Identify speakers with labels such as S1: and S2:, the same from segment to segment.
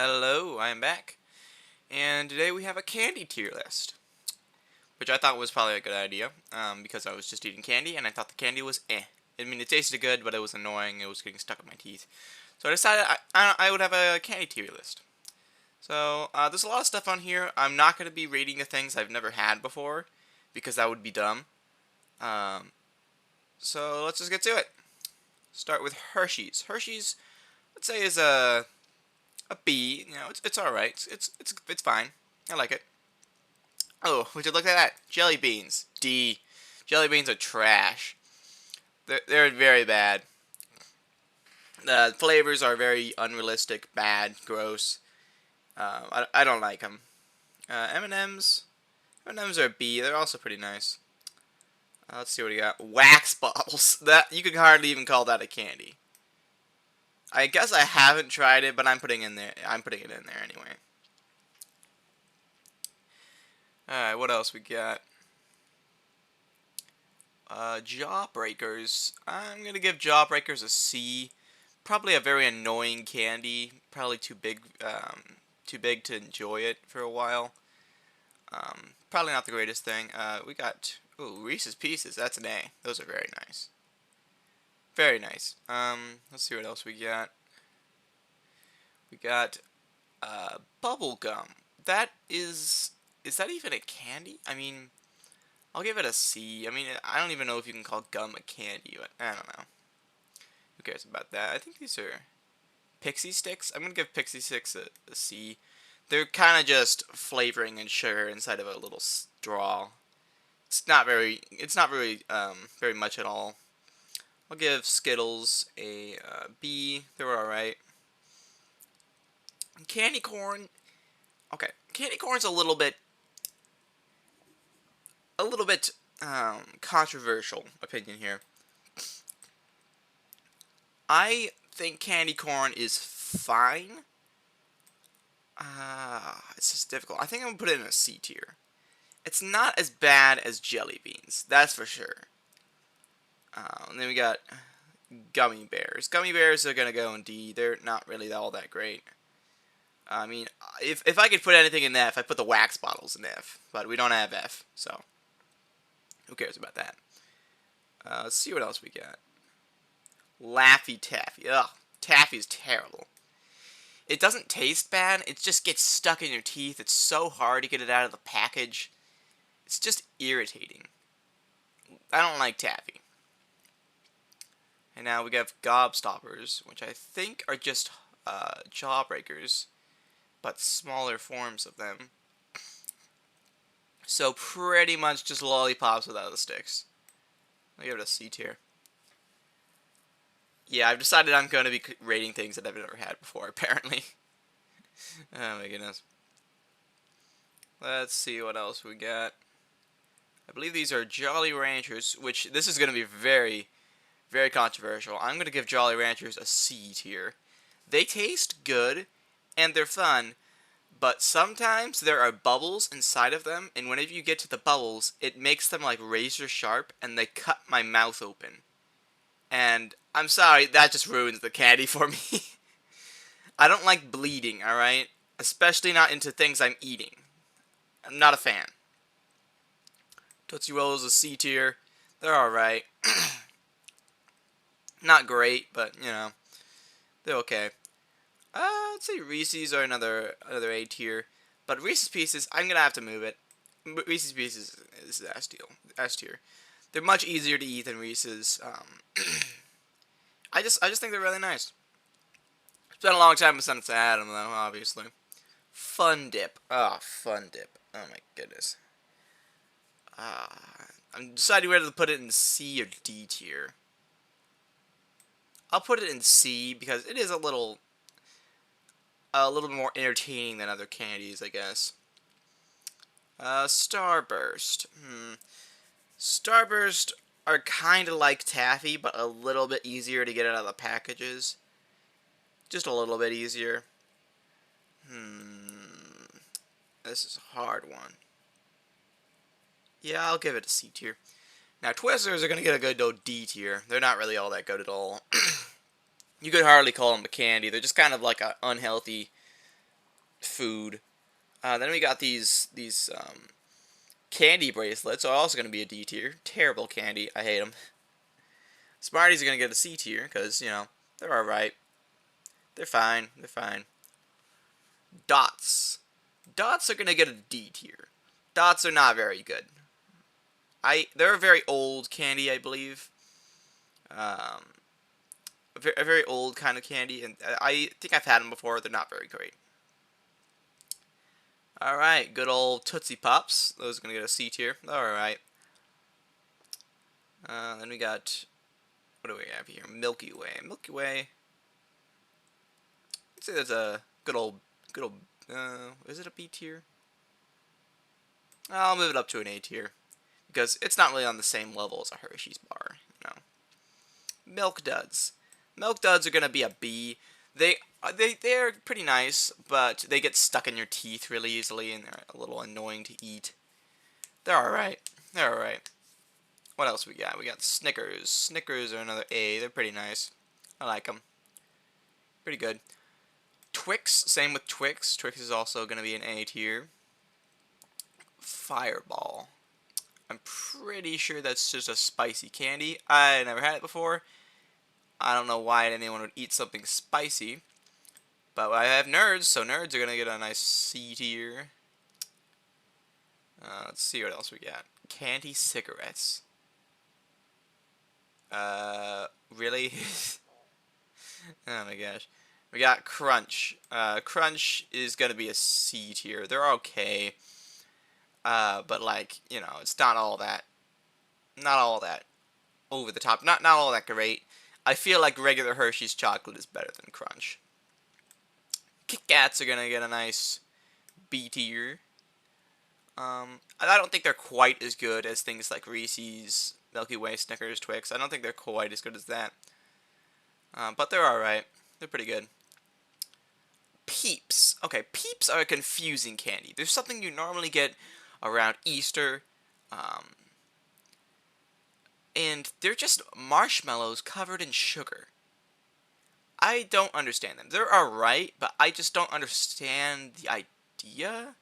S1: Hello, I am back, and today we have a candy tier list, which I thought was probably a good idea, because I was just eating candy, and I thought the candy was eh. I mean, it tasted good, but it was annoying, it was getting stuck in my teeth. So I decided I would have a candy tier list. So, there's a lot of stuff on here. I'm not going to be rating the things I've never had before, because that would be dumb. Um, so let's just get to it. Start with Hershey's. Hershey's, let's say, is a B. You know, it's all right. It's fine. I like it. Oh, would you look at that? Jelly beans. D. Jelly beans are trash. They're very bad. The flavors are very unrealistic, bad, gross. I don't like them. M&Ms. M&Ms are B. They're also pretty nice. Let's see what we got. Wax bottles. That you could hardly even call that a candy. I guess I haven't tried it, but I'm putting it in there anyway. Alright, what else we got? Jawbreakers. I'm gonna give Jawbreakers a C. Probably a very annoying candy. Probably too big to enjoy it for a while. Probably not the greatest thing. We got Reese's Pieces. That's an A. Those are very nice. Very nice. Let's see what else we got. We got bubble gum. That is that even a candy? I mean, I'll give it a C. I mean, I don't even know if you can call gum a candy, but I don't know. Who cares about that? I think these are Pixie Sticks. I'm gonna give Pixie Sticks a C. They're kind of just flavoring and sugar inside of a little straw. It's not very, very much at all. I'll give Skittles a B. They were alright. Candy corn. Okay, candy corn's a little bit controversial opinion here. I think candy corn is fine. It's just difficult. I think I'm gonna put it in a C tier. It's not as bad as jelly beans, that's for sure. And then we got gummy bears. Gummy bears are gonna go in D. They're not really all that great. I mean, if I could put anything in F, I put the wax bottles in F, but we don't have F, so who cares about that? Let's see what else we got. Laffy Taffy. Ugh, Taffy's terrible. It doesn't taste bad, it just gets stuck in your teeth. It's so hard to get it out of the package. It's just irritating. I don't like Taffy. And now we got Gobstoppers, which I think are just Jawbreakers, but smaller forms of them. So pretty much just lollipops without the sticks. I'll give it a C tier. Yeah, I've decided I'm going to be rating things that I've never had before, apparently. Oh my goodness. Let's see what else we got. I believe these are Jolly Ranchers, which this is going to be very, very controversial. I'm going to give Jolly Ranchers a C tier. They taste good, and they're fun, but sometimes there are bubbles inside of them, and whenever you get to the bubbles, it makes them like razor sharp, and they cut my mouth open. And I'm sorry, that just ruins the candy for me. I don't like bleeding, alright? Especially not into things I'm eating. I'm not a fan. Tootsie Rolls a C tier. They're alright. Not great, but, you know, they're okay. Let's say Reese's are another A tier. But Reese's Pieces, I'm going to have to move it. Reese's Pieces is S tier. They're much easier to eat than Reese's. I just think they're really nice. It's been a long time since I had them, though, obviously. Fun Dip. Fun Dip. Oh, my goodness. I'm deciding whether to put it in C or D tier. I'll put it in C because it is a little more entertaining than other candies, I guess. Starburst. Starburst are kind of like Taffy, but a little bit easier to get out of the packages. Just a little bit easier. This is a hard one. Yeah, I'll give it a C tier. Now, Twizzlers are going to get a good old D tier. They're not really all that good at all. You could hardly call them a candy. They're just kind of like an unhealthy food. Then we got these candy bracelets are also going to be a D tier. Terrible candy. I hate them. Smarties are going to get a C tier because, you know, they're alright. They're fine. They're fine. Dots. Dots are going to get a D tier. Dots are not very good. They're a very old candy, I believe. Um, a very old kind of candy, and I think I've had them before. They're not very great. Alright, good old Tootsie Pops. Those are going to get a C tier. Alright. Then we got, what do we have here? Milky Way. Milky Way. I'd say that's a good old, is it a B tier? I'll move it up to an A tier. Because it's not really on the same level as a Hershey's bar, you know. Milk Duds. Milk Duds are going to be a B. They're pretty nice, but they get stuck in your teeth really easily, and they're a little annoying to eat. They're alright. They're alright. What else we got? We got Snickers. Snickers are another A. They're pretty nice. I like them. Pretty good. Twix. Same with Twix. Twix is also going to be an A tier. Fireball. I'm pretty sure that's just a spicy candy. I never had it before. I don't know why anyone would eat something spicy. But I have nerds, so nerds are going to get a nice C tier. Let's see what else we got. Candy cigarettes. Really? Oh my gosh. We got Crunch. Crunch is going to be a C tier. They're okay. But like, you know, it's not all that over the top. Not all that great. I feel like regular Hershey's chocolate is better than Crunch. Kit Kats are going to get a nice B tier. I don't think they're quite as good as things like Reese's, Milky Way, Snickers, Twix. I don't think they're quite as good as that. But they're alright. They're pretty good. Peeps. Okay, Peeps are a confusing candy. There's something you normally get around Easter. And they're just marshmallows covered in sugar. I don't understand them. They're alright, but I just don't understand the idea.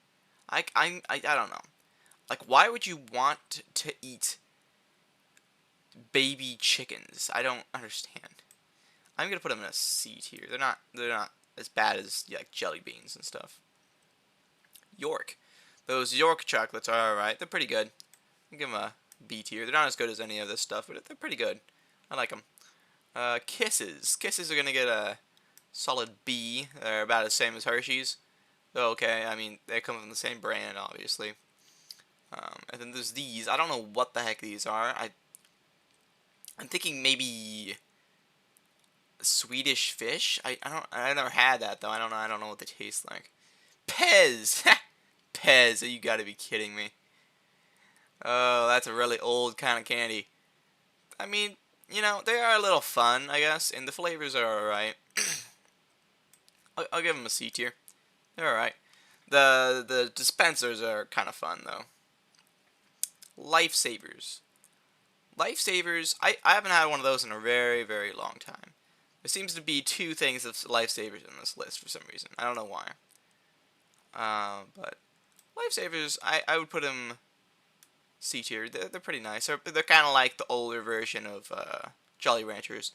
S1: I don't know. Like, why would you want to eat baby chickens? I don't understand. I'm gonna put them in a C tier. They're not as bad as like jelly beans and stuff. York. Those York chocolates are alright. They're pretty good. I'll give them a B tier. They're not as good as any of this stuff, but they're pretty good. I like them. Kisses. Kisses are gonna get a solid B. They're about the same as Hershey's. They're okay. I mean, they come from the same brand, obviously. And then there's these. I don't know what the heck these are. I'm thinking maybe Swedish fish. I never had that though. I don't know what they taste like. Pez. Pez. You got to be kidding me. Oh, that's a really old kind of candy. I mean, you know, they are a little fun, I guess, and the flavors are alright. I'll give them a C tier. They're alright. The dispensers are kind of fun though. Lifesavers. Lifesavers, I haven't had one of those in a very, very long time. There seems to be two things of lifesavers in this list for some reason. I don't know why. But lifesavers, I would put them C tier. They're pretty nice. They're kind of like the older version of Jolly Ranchers.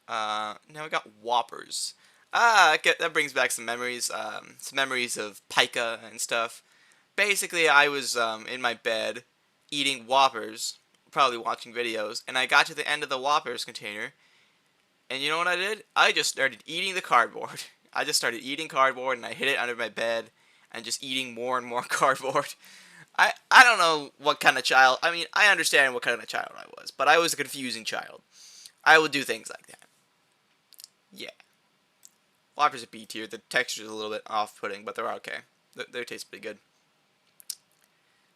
S1: Now we got Whoppers. That brings back some memories. Some memories of Pica and stuff. Basically, I was in my bed eating Whoppers, probably watching videos, and I got to the end of the Whoppers container, and you know what I did? I just started eating the cardboard. I just started eating cardboard, and I hid it under my bed, and just eating more and more cardboard. I don't know what kind of child. I mean, I understand what kind of child I was, but I was a confusing child. I would do things like that. Yeah. Whoppers are B tier. The texture is a little bit off-putting, but they're okay. They taste pretty good.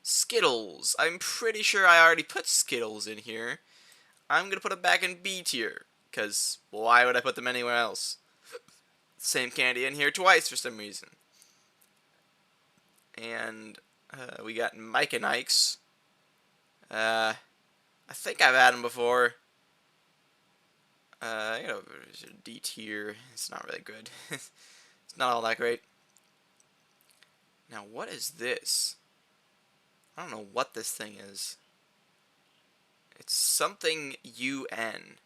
S1: Skittles. I'm pretty sure I already put Skittles in here. I'm going to put them back in B tier. Because why would I put them anywhere else? Same candy in here twice for some reason. And we got Mike and Ike's. I think I've had them before. You know, D tier. It's not really good. It's not all that great. Now, what is this? I don't know what this thing is. It's something UN.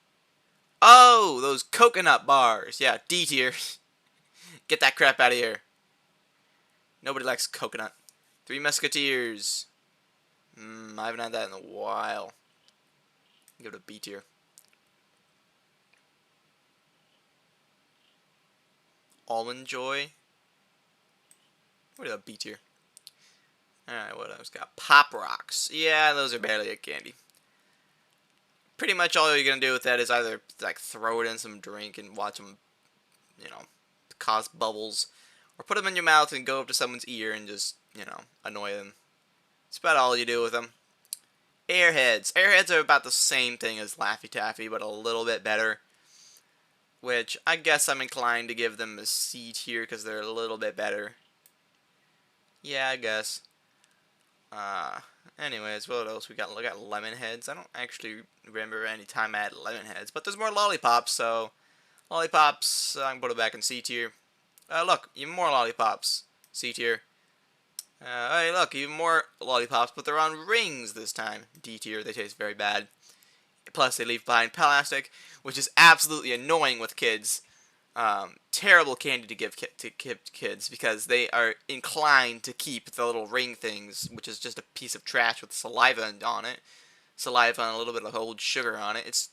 S1: Oh, those coconut bars. Yeah, D tier. Get that crap out of here. Nobody likes coconut. Three Musketeers. I haven't had that in a while. Give it a B tier. Almond Joy. What is a B tier? Alright, what else got? Pop Rocks. Yeah, those are barely a candy. Pretty much all you're gonna do with that is either like throw it in some drink and watch them, you know, cause bubbles, or put them in your mouth and go up to someone's ear and just, you know, annoy them. That's about all you do with them. Airheads. Airheads are about the same thing as Laffy Taffy, but a little bit better. Which I guess I'm inclined to give them a C tier because they're a little bit better. Yeah, I guess. Anyways, what else we got? We got lemon heads. I don't actually remember any time I had lemon heads, but there's more lollipops, so lollipops, I can put it back in C tier. Look, even more lollipops. C tier. Hey, look, even more lollipops, but they're on rings this time. D tier, they taste very bad. Plus, they leave behind plastic, which is absolutely annoying with kids. Terrible candy to give kids because they are inclined to keep the little ring things, which is just a piece of trash with saliva on it. Saliva and a little bit of old sugar on it.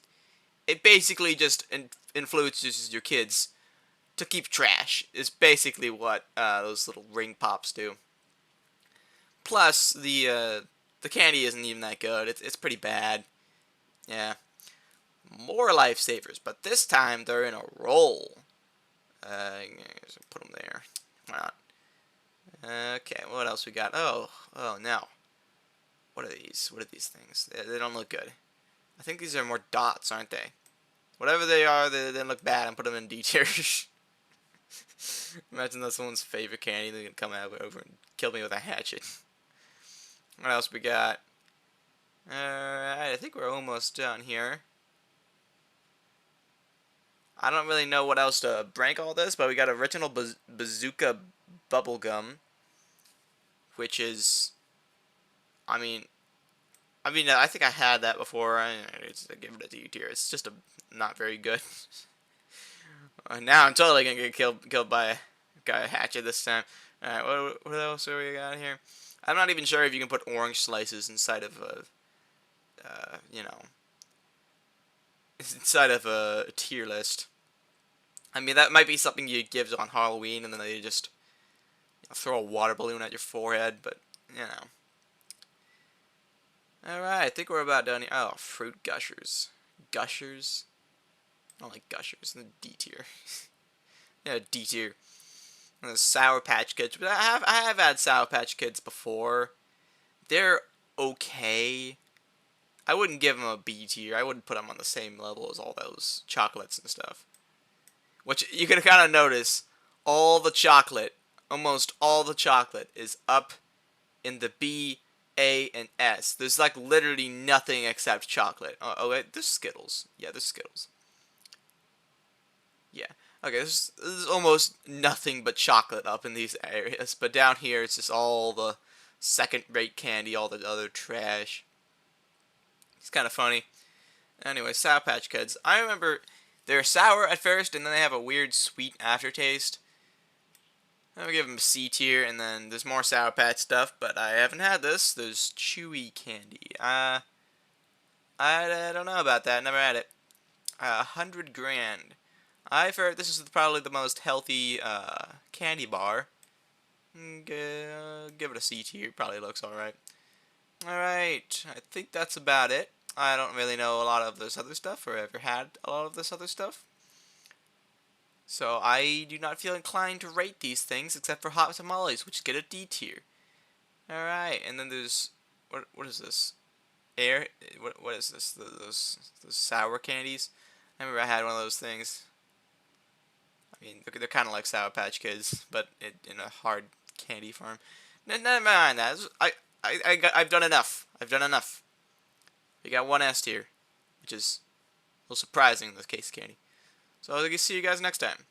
S1: It basically just influences your kids to keep trash. Is basically what those little ring pops do. Plus, the candy isn't even that good. It's pretty bad. Yeah. More lifesavers, but this time they're in a roll. Put them there. Why not? Okay, what else we got? Oh, now. What are these? What are these things? They don't look good. I think these are more dots, aren't they? Whatever they are, they look bad and put them in D tier. Imagine that's someone's favorite candy. They can come out over and kill me with a hatchet. What else we got? Alright, I think we're almost done here. I don't really know what else to rank all this, but we got original bazooka bubblegum, which is, I mean, I think I had that before. I give it a D tier. It's just not very good. Now I'm totally gonna get killed by a hatchet this time. All right, what else do we got here? I'm not even sure if you can put orange slices inside of a, you know, inside of a tier list. I mean, that might be something you give on Halloween, and then they just throw a water balloon at your forehead, but, you know. Alright, I think we're about done here. Oh, fruit gushers. Gushers? I don't like gushers. D tier. Yeah, D tier. And the Sour Patch Kids. But I have had Sour Patch Kids before. They're okay. I wouldn't give them a B tier. I wouldn't put them on the same level as all those chocolates and stuff. Which you can kind of notice, all the chocolate, almost all the chocolate is up in the B, A, and S. There's like literally nothing except chocolate. Oh wait, there's Skittles. Yeah, there's Skittles. Yeah. Okay, there's almost nothing but chocolate up in these areas. But down here, it's just all the second-rate candy, all the other trash. It's kind of funny. Anyway, Sour Patch Kids. I remember they're sour at first, and then they have a weird sweet aftertaste. I'm gonna give them a C tier, and then there's more Sour Patch stuff, but I haven't had this. There's chewy candy. I don't know about that. Never had it. 100 grand. I've heard this is probably the most healthy candy bar. Give it a C tier. Probably looks alright. Alright, I think that's about it. I don't really know a lot of this other stuff, or ever had a lot of this other stuff. So I do not feel inclined to rate these things, except for hot tamales, which get a D tier. Alright, and then there's, what is this? What is this? Those sour candies? I remember I had one of those things. I mean, they're kind of like Sour Patch Kids, but in a hard candy form. Never mind that. I've done enough. I've done enough. We got one S tier, which is a little surprising in this case of candy. So I'll see you guys next time.